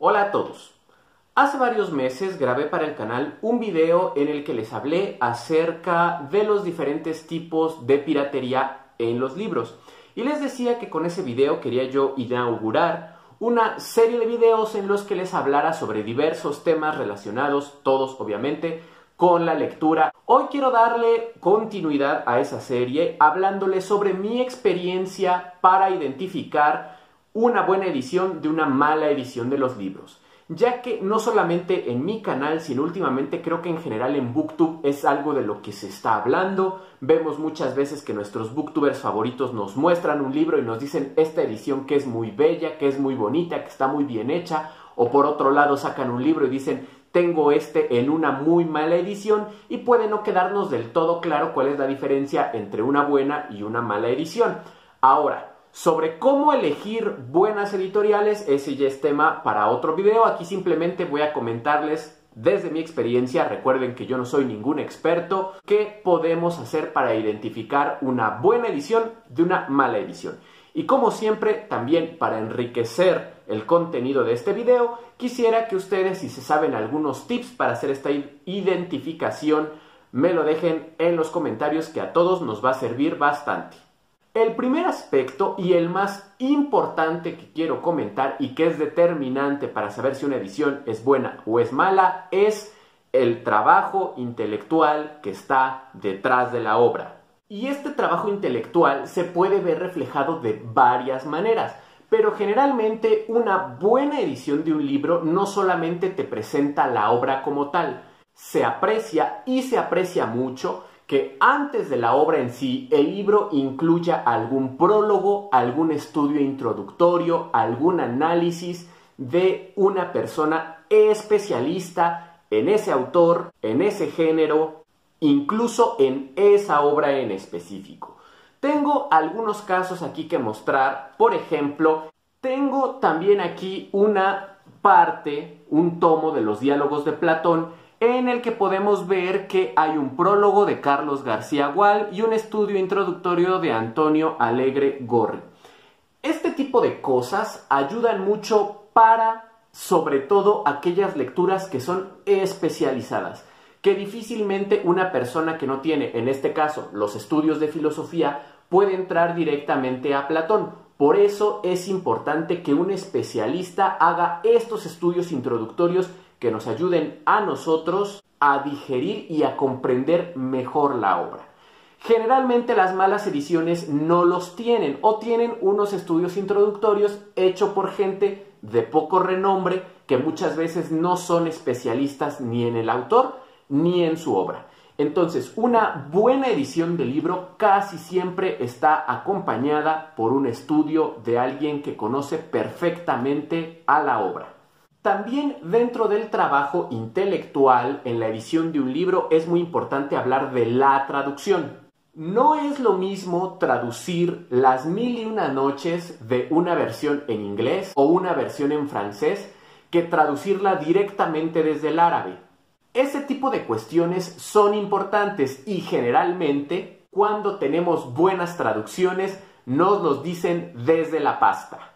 Hola a todos. Hace varios meses grabé para el canal un video en el que les hablé acerca de los diferentes tipos de piratería en los libros. Y les decía que con ese video quería yo inaugurar una serie de videos en los que les hablara sobre diversos temas relacionados, todos obviamente, con la lectura. Hoy quiero darle continuidad a esa serie hablándoles sobre mi experiencia para identificar una buena edición de una mala edición de los libros, ya que no solamente en mi canal, sino últimamente creo que en general en BookTube es algo de lo que se está hablando. Vemos muchas veces que nuestros booktubers favoritos nos muestran un libro y nos dicen esta edición que es muy bella, que es muy bonita, que está muy bien hecha, o por otro lado sacan un libro y dicen tengo este en una muy mala edición, y puede no quedarnos del todo claro cuál es la diferencia entre una buena y una mala edición. Ahora, sobre cómo elegir buenas editoriales, ese ya es tema para otro video. Aquí simplemente voy a comentarles desde mi experiencia, recuerden que yo no soy ningún experto, qué podemos hacer para identificar una buena edición de una mala edición. Y como siempre, también para enriquecer el contenido de este video, quisiera que ustedes, si se saben algunos tips para hacer esta identificación, me lo dejen en los comentarios, que a todos nos va a servir bastante. El primer aspecto y el más importante que quiero comentar y que es determinante para saber si una edición es buena o es mala es el trabajo intelectual que está detrás de la obra. Y este trabajo intelectual se puede ver reflejado de varias maneras, pero generalmente una buena edición de un libro no solamente te presenta la obra como tal, se aprecia y se aprecia mucho que antes de la obra en sí, el libro incluya algún prólogo, algún estudio introductorio, algún análisis de una persona especialista en ese autor, en ese género, incluso en esa obra en específico. Tengo algunos casos aquí que mostrar. Por ejemplo, tengo también aquí una parte, un tomo de los diálogos de Platón, en el que podemos ver que hay un prólogo de Carlos García Gual y un estudio introductorio de Antonio Alegre Gorri. Este tipo de cosas ayudan mucho para, sobre todo, aquellas lecturas que son especializadas, que difícilmente una persona que no tiene, en este caso, los estudios de filosofía, puede entrar directamente a Platón. Por eso es importante que un especialista haga estos estudios introductorios que nos ayuden a nosotros a digerir y a comprender mejor la obra. Generalmente las malas ediciones no los tienen, o tienen unos estudios introductorios hechos por gente de poco renombre que muchas veces no son especialistas ni en el autor ni en su obra. Entonces, una buena edición del libro casi siempre está acompañada por un estudio de alguien que conoce perfectamente a la obra. También dentro del trabajo intelectual en la edición de un libro es muy importante hablar de la traducción. No es lo mismo traducir Las mil y una noches de una versión en inglés o una versión en francés que traducirla directamente desde el árabe. Ese tipo de cuestiones son importantes y generalmente cuando tenemos buenas traducciones nos los dicen desde la pasta.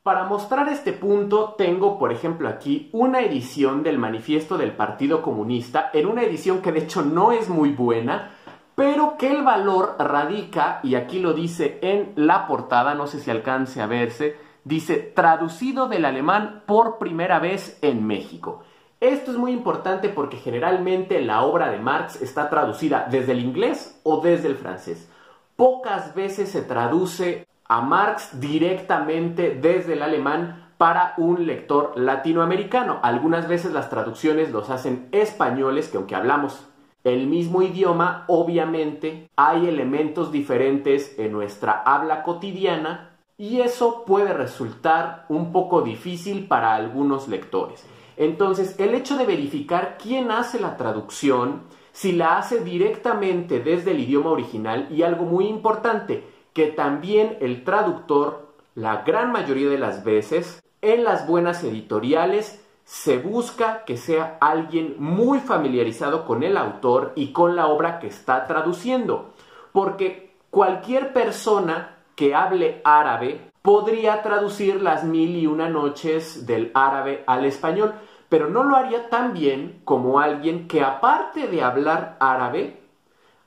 Para mostrar este punto tengo, por ejemplo, aquí una edición del Manifiesto del Partido Comunista, en una edición que de hecho no es muy buena, pero que el valor radica, y aquí lo dice en la portada, no sé si alcance a verse, dice traducido del alemán por primera vez en México. Esto es muy importante porque generalmente la obra de Marx está traducida desde el inglés o desde el francés. Pocas veces se traduce a Marx directamente desde el alemán para un lector latinoamericano. Algunas veces las traducciones los hacen españoles, que aunque hablamos el mismo idioma, obviamente hay elementos diferentes en nuestra habla cotidiana y eso puede resultar un poco difícil para algunos lectores. Entonces, el hecho de verificar quién hace la traducción, si la hace directamente desde el idioma original, y algo muy importante, que también el traductor, la gran mayoría de las veces, en las buenas editoriales, se busca que sea alguien muy familiarizado con el autor y con la obra que está traduciendo. Porque cualquier persona que hable árabe podría traducir las 1001 noches del árabe al español, pero no lo haría tan bien como alguien que, aparte de hablar árabe,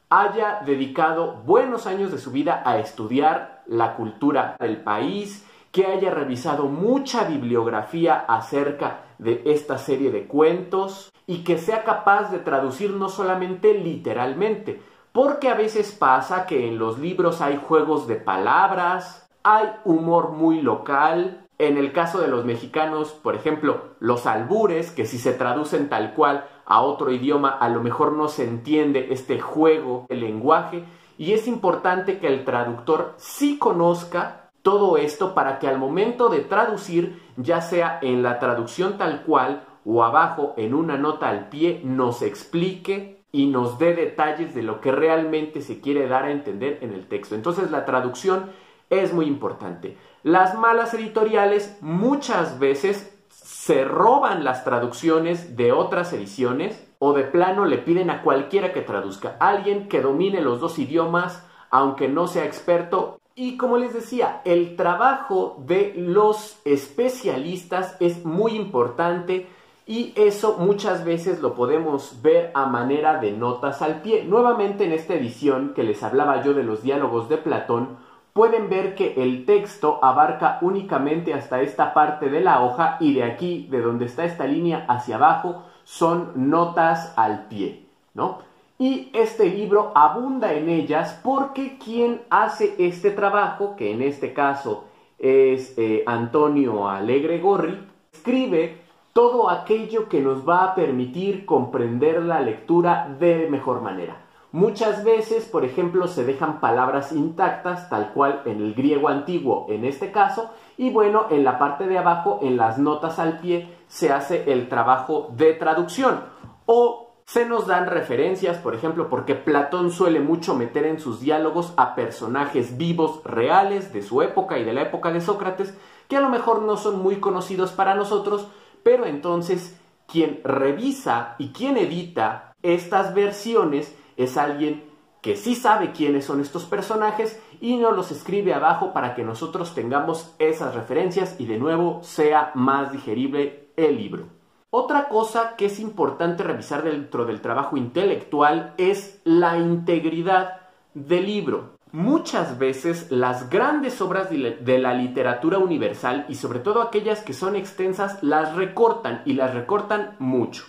haya dedicado buenos años de su vida a estudiar la cultura del país, que haya revisado mucha bibliografía acerca de esta serie de cuentos y que sea capaz de traducir no solamente literalmente, porque a veces pasa que en los libros hay juegos de palabras, hay humor muy local. En el caso de los mexicanos, por ejemplo, los albures, que si se traducen tal cual a otro idioma, a lo mejor no se entiende este juego, el lenguaje, y es importante que el traductor sí conozca todo esto para que al momento de traducir, ya sea en la traducción tal cual o abajo en una nota al pie, nos explique y nos dé detalles de lo que realmente se quiere dar a entender en el texto. Entonces la traducción es muy importante. Las malas editoriales muchas veces se roban las traducciones de otras ediciones o de plano le piden a cualquiera que traduzca, alguien que domine los dos idiomas, aunque no sea experto. Y como les decía, el trabajo de los especialistas es muy importante y eso muchas veces lo podemos ver a manera de notas al pie. Nuevamente en esta edición que les hablaba yo de los diálogos de Platón, pueden ver que el texto abarca únicamente hasta esta parte de la hoja y de aquí, de donde está esta línea hacia abajo, son notas al pie, ¿no? Y este libro abunda en ellas porque quien hace este trabajo, que en este caso es Antonio Alegre Gorri, escribe todo aquello que nos va a permitir comprender la lectura de mejor manera. Muchas veces, por ejemplo, se dejan palabras intactas, tal cual en el griego antiguo en este caso, y bueno, en la parte de abajo, en las notas al pie, se hace el trabajo de traducción. O se nos dan referencias, por ejemplo, porque Platón suele mucho meter en sus diálogos a personajes vivos, reales, de su época y de la época de Sócrates, que a lo mejor no son muy conocidos para nosotros, pero entonces quien revisa y quien edita estas versiones es alguien que sí sabe quiénes son estos personajes y nos los escribe abajo para que nosotros tengamos esas referencias y de nuevo sea más digerible el libro. Otra cosa que es importante revisar dentro del trabajo intelectual es la integridad del libro. Muchas veces las grandes obras de la literatura universal y sobre todo aquellas que son extensas las recortan y las recortan mucho.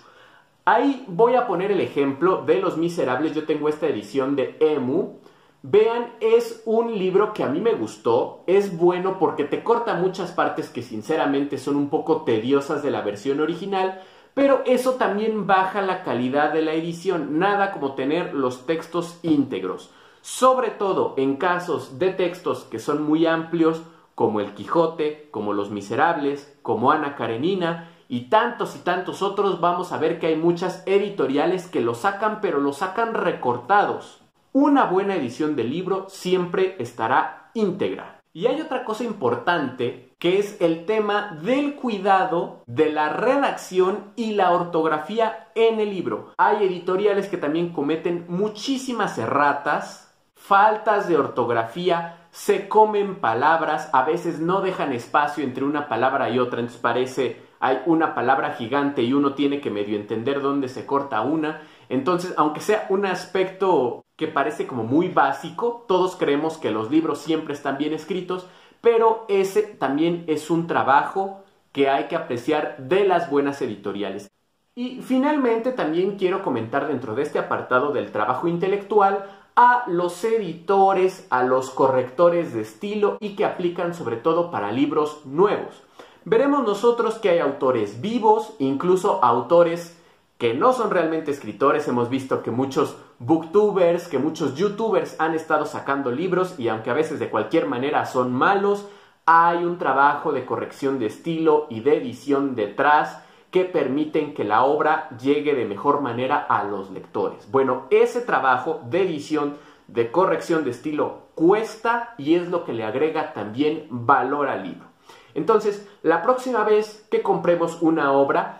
Ahí voy a poner el ejemplo de Los Miserables. Yo tengo esta edición de EMU. Vean, es un libro que a mí me gustó. Es bueno porque te corta muchas partes que sinceramente son un poco tediosas de la versión original, pero eso también baja la calidad de la edición. Nada como tener los textos íntegros. Sobre todo en casos de textos que son muy amplios, como El Quijote, como Los Miserables, como Ana Karenina, y tantos otros, vamos a ver que hay muchas editoriales que lo sacan, pero lo sacan recortados. Una buena edición del libro siempre estará íntegra. Y hay otra cosa importante, que es el tema del cuidado de la redacción y la ortografía en el libro. Hay editoriales que también cometen muchísimas erratas, faltas de ortografía, se comen palabras, a veces no dejan espacio entre una palabra y otra, entonces parece hay una palabra gigante y uno tiene que medio entender dónde se corta una. Entonces, aunque sea un aspecto que parece como muy básico, todos creemos que los libros siempre están bien escritos, pero ese también es un trabajo que hay que apreciar de las buenas editoriales. Y finalmente también quiero comentar dentro de este apartado del trabajo intelectual a los editores, a los correctores de estilo y que aplican sobre todo para libros nuevos. Veremos nosotros que hay autores vivos, incluso autores que no son realmente escritores. Hemos visto que muchos booktubers, que muchos youtubers han estado sacando libros y aunque a veces de cualquier manera son malos, hay un trabajo de corrección de estilo y de edición detrás que permiten que la obra llegue de mejor manera a los lectores. Bueno, ese trabajo de edición, de corrección de estilo cuesta y es lo que le agrega también valor al libro. Entonces, la próxima vez que compremos una obra,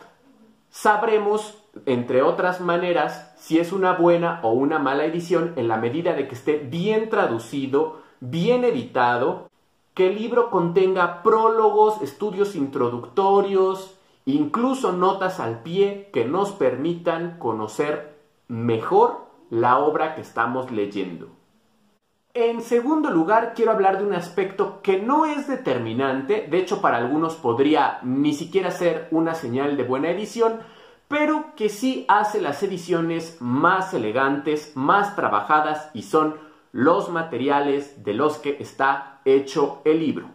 sabremos, entre otras maneras, si es una buena o una mala edición en la medida de que esté bien traducido, bien editado que el libro contenga prólogos, estudios introductorios, incluso notas al pie que nos permitan conocer mejor la obra que estamos leyendo. En segundo lugar, quiero hablar de un aspecto que no es determinante, de hecho para algunos podría ni siquiera ser una señal de buena edición, pero que sí hace las ediciones más elegantes, más trabajadas, y son los materiales de los que está hecho el libro.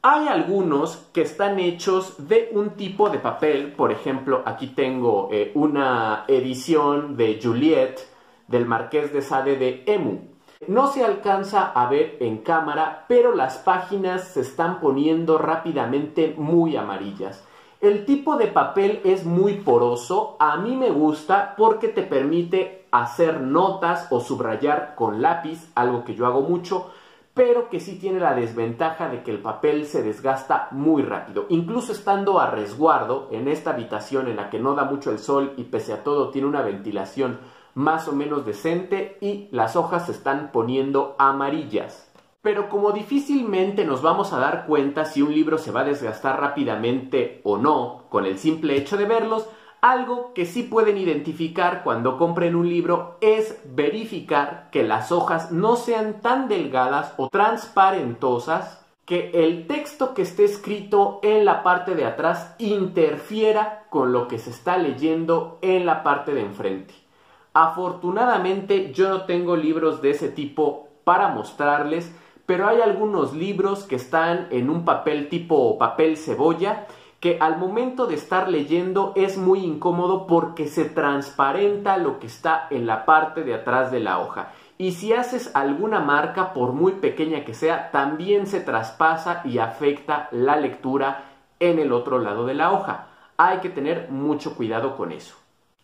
Hay algunos que están hechos de un tipo de papel, por ejemplo, aquí tengo una edición de Juliette del Marqués de Sade de Emu. No se alcanza a ver en cámara, pero las páginas se están poniendo rápidamente muy amarillas. El tipo de papel es muy poroso, a mí me gusta porque te permite hacer notas o subrayar con lápiz, algo que yo hago mucho, pero que sí tiene la desventaja de que el papel se desgasta muy rápido. Incluso estando a resguardo en esta habitación en la que no da mucho el sol y pese a todo tiene una ventilación más o menos decente y las hojas se están poniendo amarillas. Pero como difícilmente nos vamos a dar cuenta si un libro se va a desgastar rápidamente o no con el simple hecho de verlos, algo que sí pueden identificar cuando compren un libro es verificar que las hojas no sean tan delgadas o transparentosas que el texto que esté escrito en la parte de atrás interfiera con lo que se está leyendo en la parte de enfrente. Afortunadamente yo no tengo libros de ese tipo para mostrarles, pero hay algunos libros que están en un papel tipo papel cebolla que al momento de estar leyendo es muy incómodo porque se transparenta lo que está en la parte de atrás de la hoja. Y si haces alguna marca, por muy pequeña que sea, también se traspasa y afecta la lectura en el otro lado de la hoja. Hay que tener mucho cuidado con eso.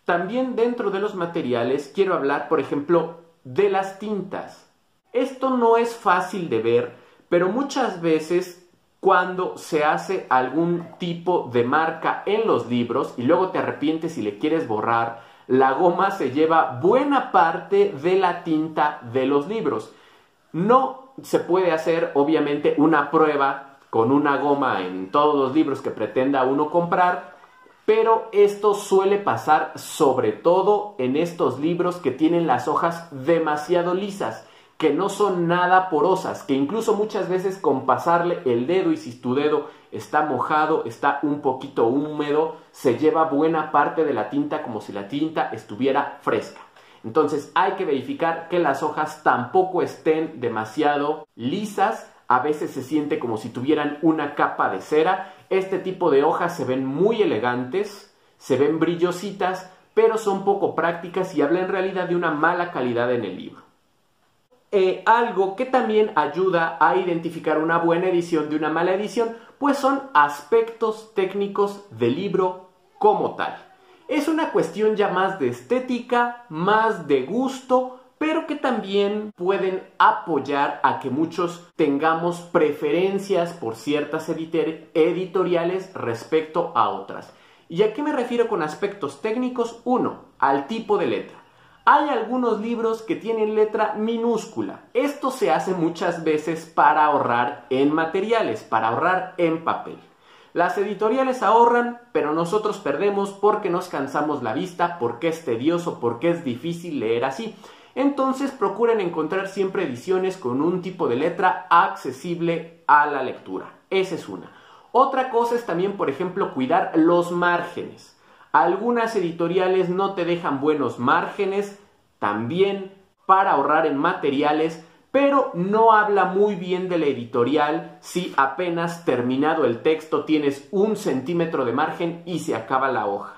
También dentro de los materiales quiero hablar, por ejemplo, de las tintas. Esto no es fácil de ver, pero muchas veces cuando se hace algún tipo de marca en los libros y luego te arrepientes y le quieres borrar, la goma se lleva buena parte de la tinta de los libros. No se puede hacer, obviamente, una prueba con una goma en todos los libros que pretenda uno comprar, pero esto suele pasar sobre todo en estos libros que tienen las hojas demasiado lisas, que no son nada porosas, que incluso muchas veces con pasarle el dedo, y si tu dedo está mojado, está un poquito húmedo, se lleva buena parte de la tinta como si la tinta estuviera fresca. Entonces hay que verificar que las hojas tampoco estén demasiado lisas. A veces se siente como si tuvieran una capa de cera. Este tipo de hojas se ven muy elegantes, se ven brillositas, pero son poco prácticas y habla en realidad de una mala calidad en el libro. Algo que también ayuda a identificar una buena edición de una mala edición, pues son aspectos técnicos del libro como tal. Es una cuestión ya más de estética, más de gusto, pero que también pueden apoyar a que muchos tengamos preferencias por ciertas editoriales respecto a otras. ¿Y a qué me refiero con aspectos técnicos? Uno, al tipo de letra. Hay algunos libros que tienen letra minúscula. Esto se hace muchas veces para ahorrar en materiales, para ahorrar en papel. Las editoriales ahorran, pero nosotros perdemos porque nos cansamos la vista, porque es tedioso, porque es difícil leer así. Entonces procuren encontrar siempre ediciones con un tipo de letra accesible a la lectura. Esa es una. Otra cosa es también, por ejemplo, cuidar los márgenes. Algunas editoriales no te dejan buenos márgenes, también para ahorrar en materiales, pero no habla muy bien de la editorial si apenas terminado el texto tienes 1 centímetro de margen y se acaba la hoja.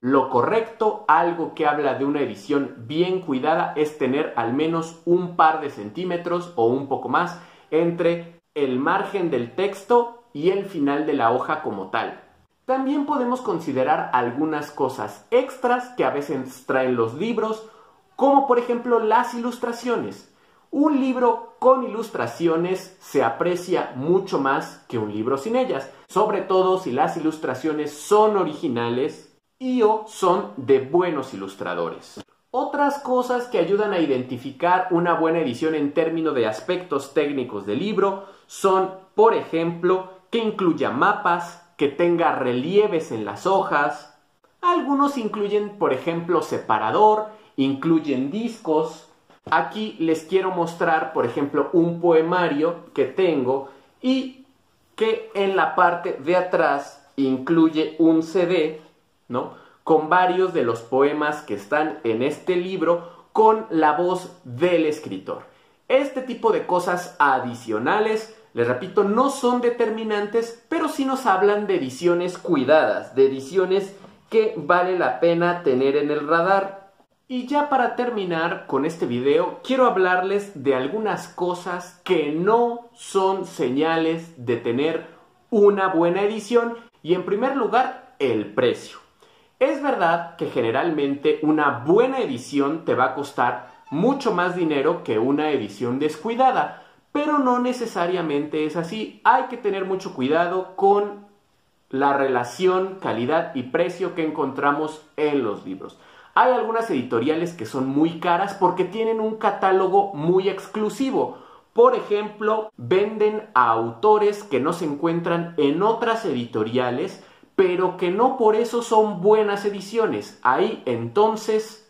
Lo correcto, algo que habla de una edición bien cuidada, es tener al menos un par de centímetros o un poco más entre el margen del texto y el final de la hoja como tal. También podemos considerar algunas cosas extras que a veces traen los libros, como por ejemplo las ilustraciones. Un libro con ilustraciones se aprecia mucho más que un libro sin ellas, sobre todo si las ilustraciones son originales y o son de buenos ilustradores. Otras cosas que ayudan a identificar una buena edición en términos de aspectos técnicos del libro son, por ejemplo, que incluya mapas, que tenga relieves en las hojas. Algunos incluyen, por ejemplo, separador, incluyen discos. Aquí les quiero mostrar, por ejemplo, un poemario que tengo y que en la parte de atrás incluye un CD, ¿no?, con varios de los poemas que están en este libro con la voz del escritor. Este tipo de cosas adicionales, les repito, no son determinantes, pero sí nos hablan de ediciones cuidadas, de ediciones que vale la pena tener en el radar. Y ya para terminar con este video, quiero hablarles de algunas cosas que no son señales de tener una buena edición. Y en primer lugar, el precio. Es verdad que generalmente una buena edición te va a costar mucho más dinero que una edición descuidada, pero no necesariamente es así. Hay que tener mucho cuidado con la relación calidad y precio que encontramos en los libros. Hay algunas editoriales que son muy caras porque tienen un catálogo muy exclusivo. Por ejemplo, venden a autores que no se encuentran en otras editoriales, pero que no por eso son buenas ediciones. Ahí entonces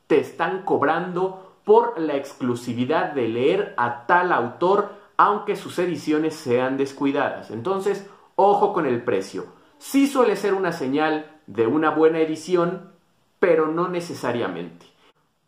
te están cobrando por la exclusividad de leer a tal autor, aunque sus ediciones sean descuidadas. Entonces, ojo con el precio. Sí suele ser una señal de una buena edición, pero no necesariamente.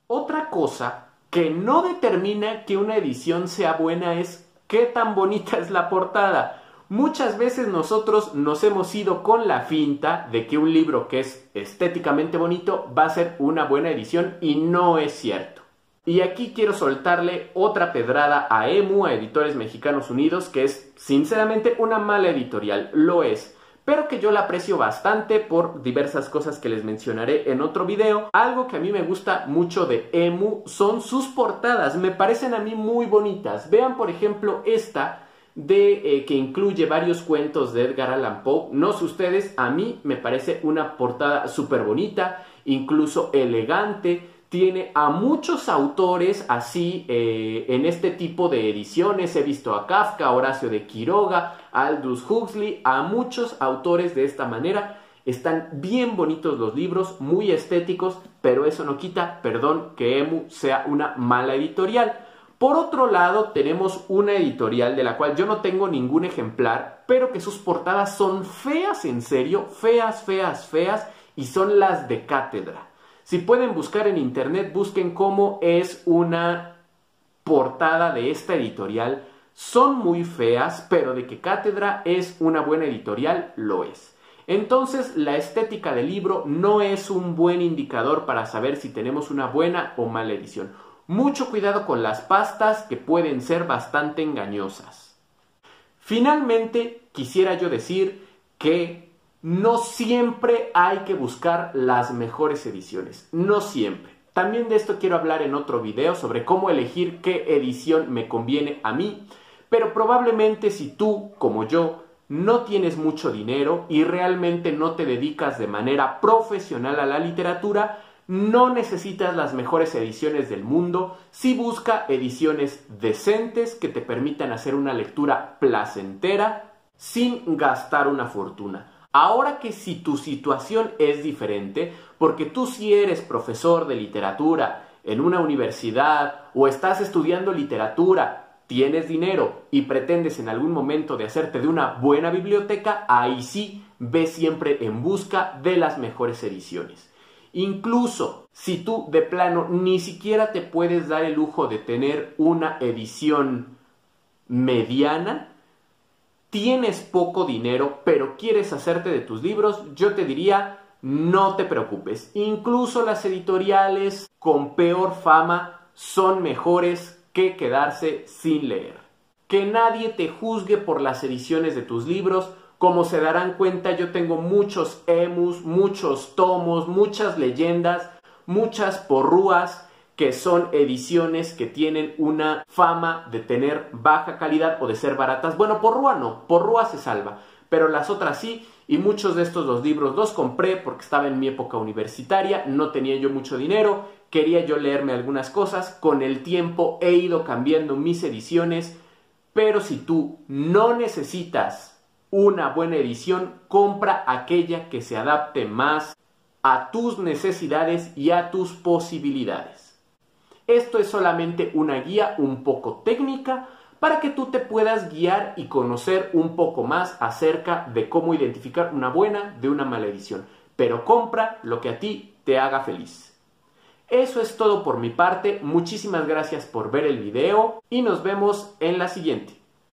Otra cosa que no determina que una edición sea buena es qué tan bonita es la portada. Muchas veces nosotros nos hemos ido con la finta de que un libro que es estéticamente bonito va a ser una buena edición y no es cierto. Y aquí quiero soltarle otra pedrada a EMU, a Editores Mexicanos Unidos, que es sinceramente una mala editorial, lo es, pero que yo la aprecio bastante por diversas cosas que les mencionaré en otro video. Algo que a mí me gusta mucho de EMU son sus portadas, me parecen a mí muy bonitas. Vean por ejemplo esta, que incluye varios cuentos de Edgar Allan Poe. No sé ustedes, a mí me parece una portada súper bonita, incluso elegante. Tiene a muchos autores así en este tipo de ediciones. He visto a Kafka, Horacio de Quiroga, Aldous Huxley, a muchos autores de esta manera. Están bien bonitos los libros, muy estéticos, pero eso no quita, perdón, que EMU sea una mala editorial. Por otro lado, tenemos una editorial de la cual yo no tengo ningún ejemplar, pero que sus portadas son feas, en serio, feas, feas, feas, y son las de Cátedra. Si pueden buscar en internet, busquen cómo es una portada de esta editorial. Son muy feas, pero de que Cátedra es una buena editorial, lo es. Entonces, la estética del libro no es un buen indicador para saber si tenemos una buena o mala edición. Mucho cuidado con las pastas, que pueden ser bastante engañosas. Finalmente, quisiera yo decir que no siempre hay que buscar las mejores ediciones. No siempre. También de esto quiero hablar en otro video sobre cómo elegir qué edición me conviene a mí. Pero probablemente si tú, como yo, no tienes mucho dinero y realmente no te dedicas de manera profesional a la literatura, no necesitas las mejores ediciones del mundo. Sí busca ediciones decentes que te permitan hacer una lectura placentera sin gastar una fortuna. Ahora que si tu situación es diferente, porque tú sí eres profesor de literatura en una universidad o estás estudiando literatura, tienes dinero y pretendes en algún momento de hacerte de una buena biblioteca, ahí sí ve siempre en busca de las mejores ediciones. Incluso si tú de plano ni siquiera te puedes dar el lujo de tener una edición mediana, tienes poco dinero, pero quieres hacerte de tus libros, yo te diría, no te preocupes. Incluso las editoriales con peor fama son mejores que quedarse sin leer. Que nadie te juzgue por las ediciones de tus libros. Como se darán cuenta, yo tengo muchos emus, muchos tomos, muchas leyendas, muchas porrúas, que son ediciones que tienen una fama de tener baja calidad o de ser baratas. Bueno, porrúa no, porrúa se salva, pero las otras sí, y muchos de estos los libros los compré porque estaba en mi época universitaria, no tenía yo mucho dinero, quería yo leerme algunas cosas, con el tiempo he ido cambiando mis ediciones, pero si tú no necesitas una buena edición, compra aquella que se adapte más a tus necesidades y a tus posibilidades. Esto es solamente una guía un poco técnica para que tú te puedas guiar y conocer un poco más acerca de cómo identificar una buena de una mala edición. Pero compra lo que a ti te haga feliz. Eso es todo por mi parte. Muchísimas gracias por ver el video y nos vemos en la siguiente.